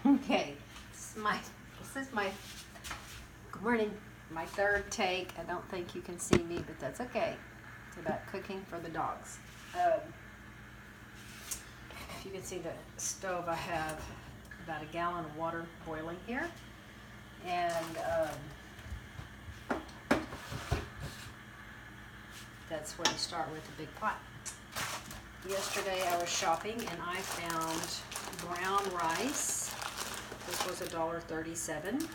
Okay, this is my good morning, my third take. I don't think you can see me, but that's okay. It's about cooking for the dogs. If you can see the stove, I have about a gallon of water boiling here, and that's where you start with a big pot. Yesterday I was shopping and I found brown rice. This was $1.37,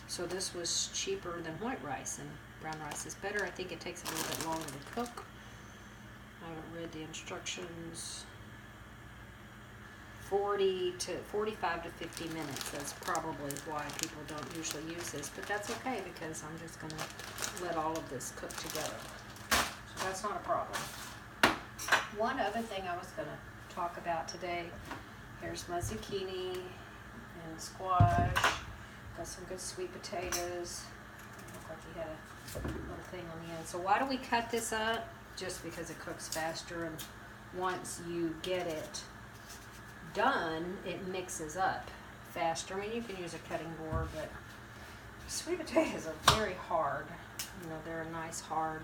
so this was cheaper than white rice, and brown rice is better. I think it takes a little bit longer to cook. I haven't read the instructions. 45 to 50 minutes. That's probably why people don't usually use this, but that's okay because I'm just going to let all of this cook together. So that's not a problem. One other thing I was going to talk about today, here's my zucchini and squash. Got some good sweet potatoes. Looked like you had a little thing on the end. So why do we cut this up? Just because it cooks faster, and once you get it done, it mixes up faster. I mean, you can use a cutting board, but sweet potatoes are very hard. You know, they're a nice hard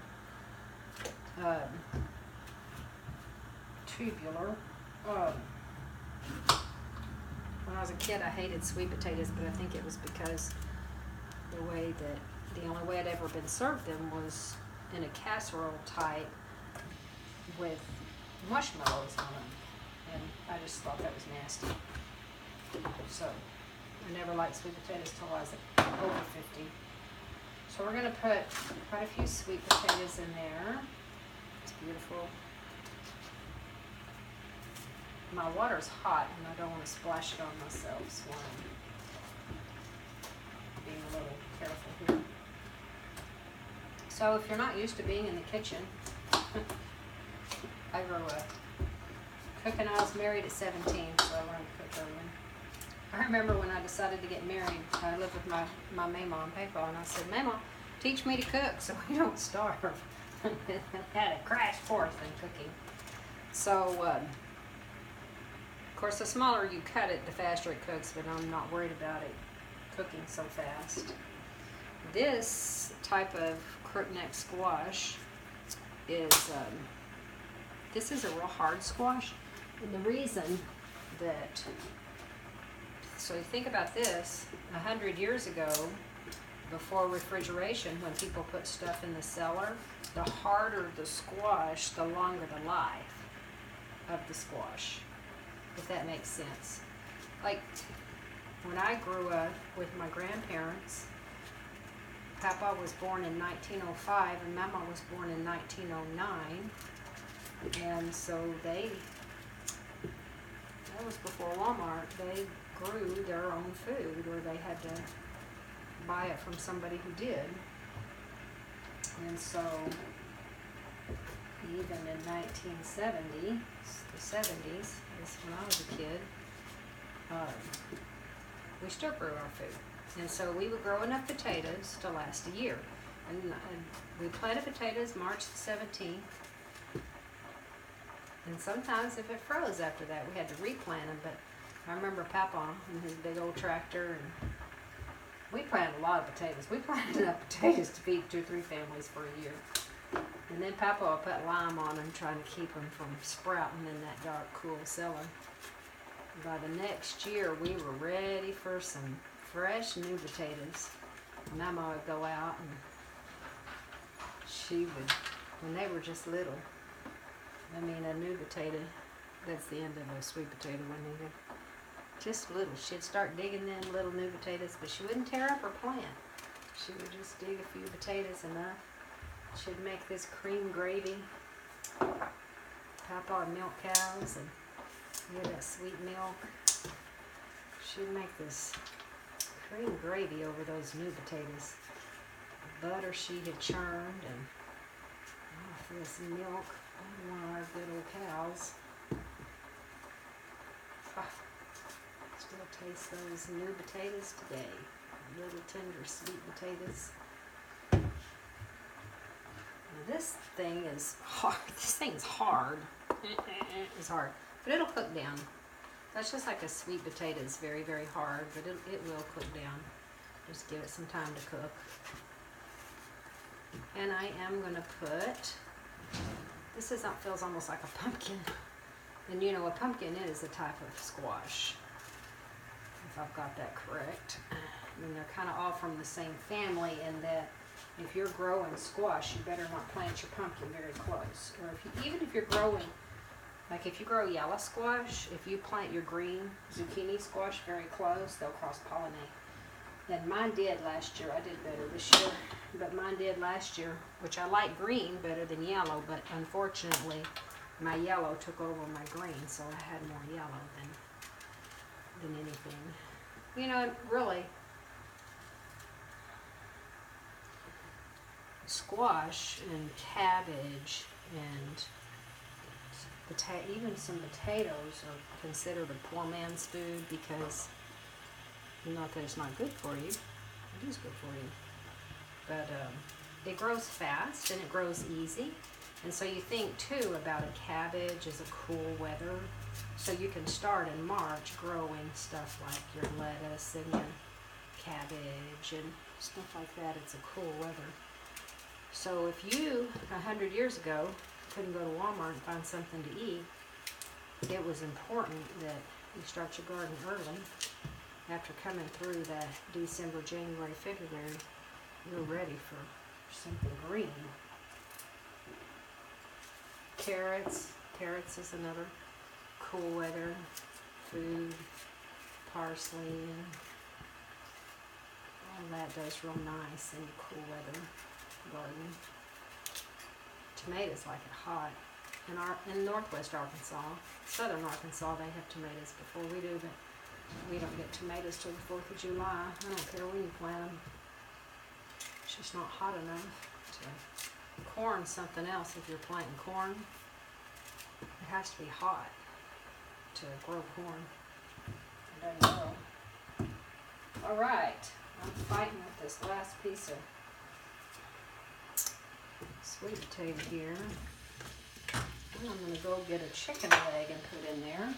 tubular. When I was a kid, I hated sweet potatoes, but I think it was because the only way I'd ever been served them was in a casserole type with marshmallows on them, and I just thought that was nasty. So I never liked sweet potatoes till I was over 50. So we're going to put quite a few sweet potatoes in there. It's beautiful. My water's hot and I don't want to splash it on myself, so I'm being a little careful here. So if you're not used to being in the kitchen, I grew up cooking. I was married at 17, so I learned to cook early. I remember when I decided to get married, I lived with my mama and papa, and I said, Mama, teach me to cook so we don't starve. Had a crash course in cooking. So, of course, the smaller you cut it, the faster it cooks, but I'm not worried about it cooking so fast. This type of crookneck squash is, this is a real hard squash. And the reason that, so you think about this, 100 years ago, before refrigeration, when people put stuff in the cellar, the harder the squash, the longer the life of the squash, if that makes sense. Like, when I grew up with my grandparents, Papa was born in 1905 and Mama was born in 1909, and so that was before Walmart. They grew their own food, or they had to buy it from somebody who did. And so even in 1970, the 70s, this when I was a kid, we still grew our food. And so we were growing up potatoes to last a year. And we planted potatoes March the 17th. And sometimes if it froze after that, we had to replant them. But I remember Papa and his big old tractor, and we planted a lot of potatoes. We planted enough potatoes to feed 2 or 3 families for a year. And then Papa would put lime on them, trying to keep them from sprouting in that dark, cool cellar. By the next year, we were ready for some fresh new potatoes. Mama would go out, and she would, when they were just little, I mean, a new potato, that's the end of a sweet potato when they were just little. She'd start digging them little new potatoes, but she wouldn't tear up her plant. She would just dig a few potatoes enough. She'd make this cream gravy. Papa would milk cows and get that sweet milk. She'd make this cream gravy over those new potatoes. Butter she had churned, and this milk. One of our good old cows. Still taste those new potatoes today. Little tender sweet potatoes. Now this thing is hard. This thing's hard. It's hard, but it'll cook down. That's just like a sweet potato. It's very, very hard, but it will cook down. Just give it some time to cook. And I am going to put, this feels almost like a pumpkin. And you know, a pumpkin is a type of squash, if I've got that correct. And they're kind of all from the same family in that if you're growing squash, you better not plant your pumpkin very close. Or even if you're growing, like if you grow yellow squash, if you plant your green zucchini squash very close, they'll cross-pollinate. And mine did last year. I did better this year, but mine did last year, which I like green better than yellow, but unfortunately my yellow took over my green, so I had more yellow than anything. You know, really, squash and cabbage and even some potatoes are considered a poor man's food because, not that it's not good for you, it is good for you, but it grows fast and it grows easy. And so you think too about a cabbage as a cool weather, so you can start in March growing stuff like your lettuce and your cabbage and stuff like that. It's a cool weather. So if you 100 years ago couldn't go to Walmart and find something to eat, it was important that you start your garden early. After coming through that December, January, February, you're ready for something green. Carrots is another cool weather food. Parsley and all that does real nice in cool weather garden. Tomatoes like it hot. In northwest Arkansas, southern Arkansas, they have tomatoes before we do, but we don't get tomatoes till the 4th of July. I don't care when you plant them. It's just not hot enough to. Corn's something else. If you're planting corn, it has to be hot to grow corn. There you go. All right, I'm fighting with this last piece of sweet potato here. And I'm going to go get a chicken leg and put in there.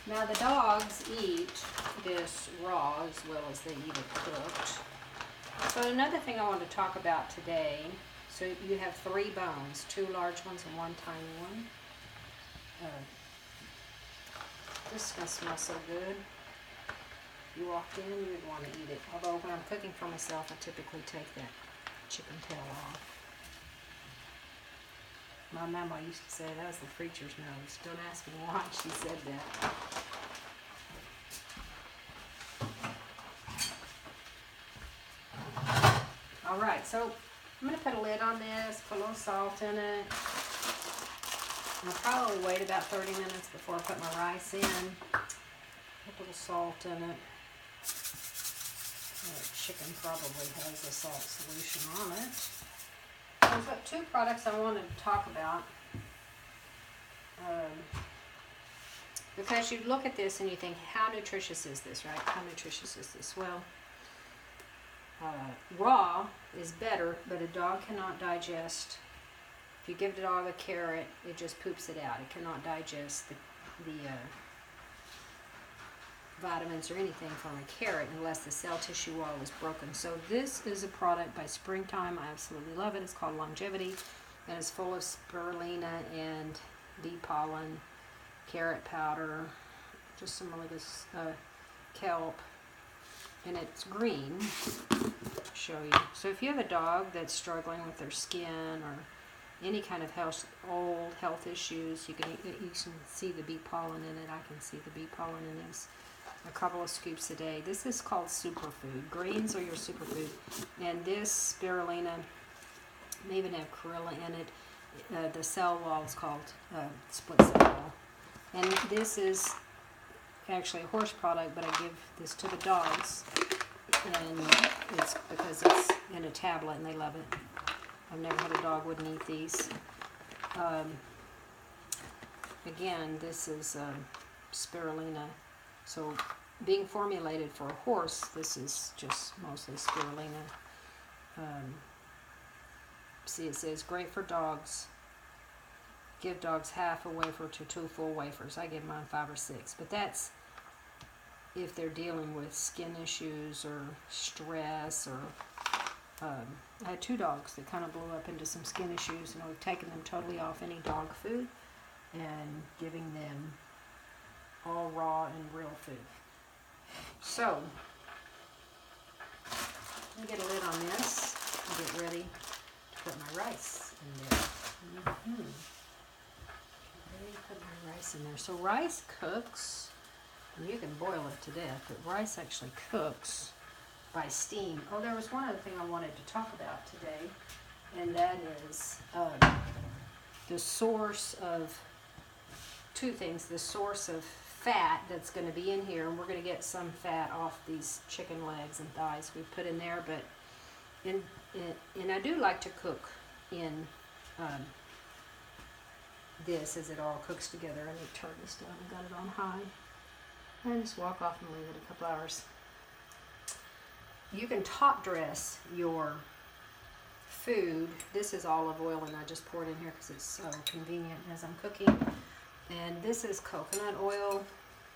Now the dogs eat this raw as well as they eat it cooked. So another thing I want to talk about today, so you have 3 bones, 2 large ones and 1 tiny one. This is going to smell so good. If you walked in, you would want to eat it. Although when I'm cooking for myself, I typically take that chicken tail off. My mama used to say that was the preacher's nose. Don't ask me why she said that. Alright, so I'm going to put a lid on this, put a little salt in it. I'll probably wait about 30 minutes before I put my rice in. Put a little salt in it. Chicken probably has a salt solution on it. I've got 2 products I wanted to talk about. Because you look at this and you think, how nutritious is this, right? How nutritious is this? Well, raw is better, but a dog cannot digest. If you give the dog a carrot, it just poops it out. It cannot digest the vitamins or anything from a carrot unless the cell tissue wall is broken. So this is a product by Springtime. I absolutely love it. It's called Longevity, and it's full of spirulina and bee pollen, carrot powder, just some really good kelp, and it's green. I'll show you. So if you have a dog that's struggling with their skin or any kind of health issues, you can see the bee pollen in it. I can see the bee pollen in this. A couple of scoops a day. This is called superfood. Greens are your superfood. And this spirulina may even have chlorella in it. The cell wall is called split cell wall. And this is actually a horse product, but I give this to the dogs. And it's because it's in a tablet and they love it. I've never had a dog wouldn't eat these. Again, this is spirulina. So being formulated for a horse, this is just mostly spirulina. see it says great for dogs. Give dogs half a wafer to 2 full wafers. I give mine 5 or 6, but that's if they're dealing with skin issues or stress or I had 2 dogs that kind of blew up into some skin issues, and we've taken them totally off any dog food and giving them all raw and real food. So, let me get a lid on this and get ready to put my rice in there. Ready to put my rice in there. So rice cooks, and you can boil it to death, but rice actually cooks by steam. Oh, there was one other thing I wanted to talk about today, and that is the source of 2 things. The source of fat that's going to be in here, and we're going to get some fat off these chicken legs and thighs we put in there, but and I do like to cook in this as it all cooks together. Let me turn this down. I got it on high. And just walk off and leave it a couple hours. You can top dress your food. This is olive oil, and I just pour it in here because it's so convenient as I'm cooking. And this is coconut oil,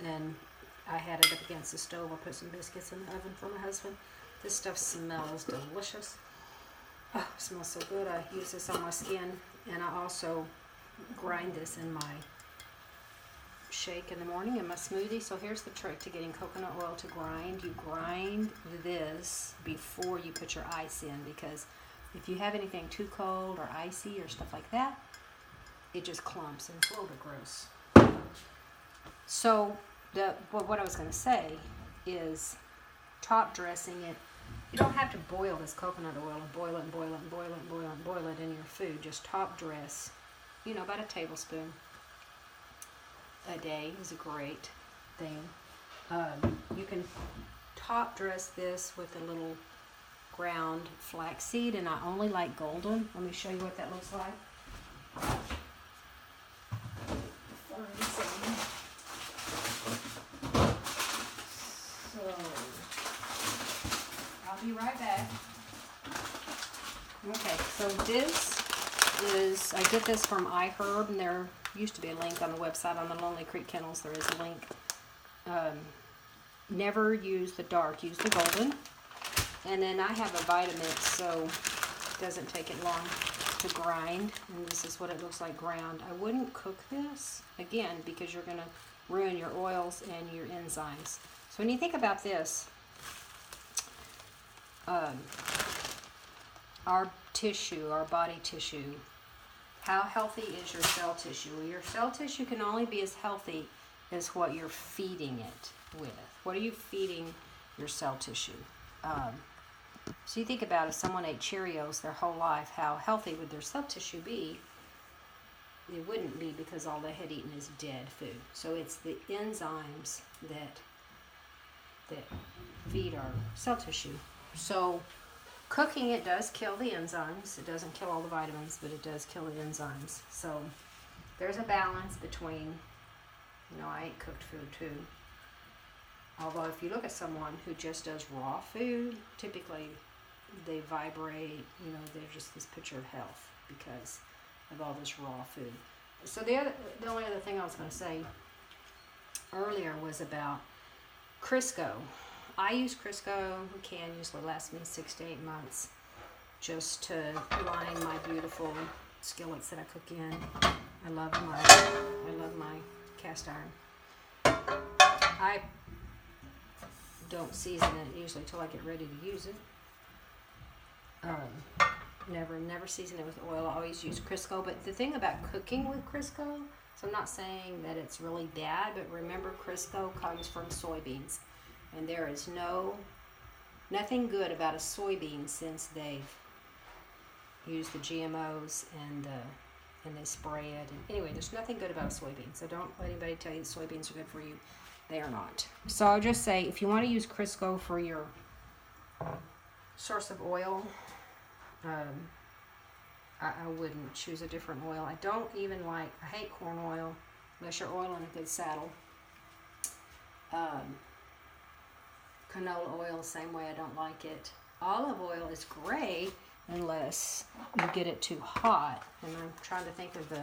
and I had it up against the stove. I put some biscuits in the oven for my husband. This stuff smells delicious. Oh, it smells so good. I use this on my skin, and I also grind this in my shake in the morning in my smoothie. So here's the trick to getting coconut oil to grind. You grind this before you put your ice in, because if you have anything too cold or icy or stuff like that, it just clumps and it's a little bit gross. So what I was going to say is top dressing it. You don't have to boil this coconut oil and boil it and boil it and boil it and boil it and boil it in your food. Just top dress, about a tablespoon a day is a great thing. You can top dress this with a little ground flaxseed, and I only like golden. Let me show you what that looks like. So, I'll be right back. Okay, so this is, I get this from iHerb, and there used to be a link on the website on the LonelyCreek Kennels. There is a link. Never use the dark, use the golden. And then I have a Vitamix, so it doesn't take it long to grind. And this is what it looks like ground. I wouldn't cook this, again, because you're going to ruin your oils and your enzymes. So when you think about this, our tissue, our body tissue, how healthy is your cell tissue? Well, your cell tissue can only be as healthy as what you're feeding it with. What are you feeding your cell tissue? So you think about if someone ate Cheerios their whole life, how healthy would their cell tissue be? It wouldn't be, because all they had eaten is dead food. So it's the enzymes that feed our cell tissue. So cooking it does kill the enzymes. It doesn't kill all the vitamins, but it does kill the enzymes. So there's a balance between, I eat cooked food too. Although if you look at someone who just does raw food, typically they vibrate, they're just this picture of health because of all this raw food. So the only other thing I was going to say earlier was about Crisco. I use Crisco. The can usually lasts me 6 to 8 months just to line my beautiful skillets that I cook in. I love my cast iron. I don't season it usually till I get ready to use it. Never season it with oil. I always use Crisco. But the thing about cooking with Crisco, so I'm not saying that it's really bad, but remember Crisco comes from soybeans. And there is nothing good about a soybean since they've used the GMOs and they spray it. And anyway, there's nothing good about a soybean. So don't let anybody tell you that soybeans are good for you. They are not. So I'll just say, if you want to use Crisco for your source of oil, I wouldn't choose a different oil. I don't even I hate corn oil unless you're oiling a good saddle. Canola oil, same way, I don't like it. Olive oil is great unless you get it too hot. And I'm trying to think of the